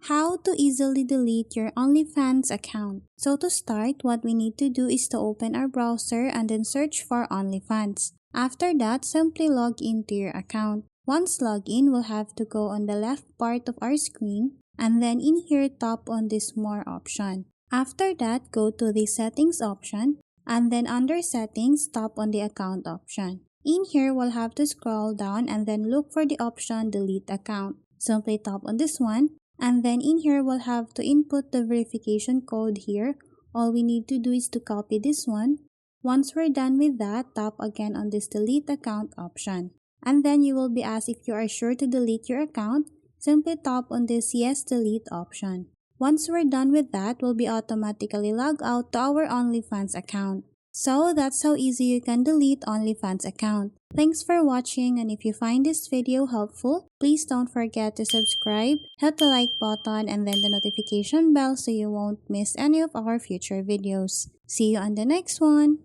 How to easily delete your OnlyFans account. So to start, what we need to do is to open our browser and then search for OnlyFans. After that, simply log into your account. Once logged in, we'll have to go on the left part of our screen and then in here tap on this More option. After that, go to the Settings option and then under Settings, tap on the Account option. In here, we'll have to scroll down and then look for the option Delete Account. Simply tap on this one. And then in here, we'll have to input the verification code here. All we need to do is to copy this one. Once we're done with that, tap again on this delete account option. And then you will be asked if you are sure to delete your account. Simply tap on this yes delete option. Once we're done with that, we'll be automatically logged out to our OnlyFans account. So that's how easy you can delete OnlyFans account. Thanks for watching, and if you find this video helpful, please don't forget to subscribe, hit the like button and then the notification bell so you won't miss any of our future videos. See you on the next one!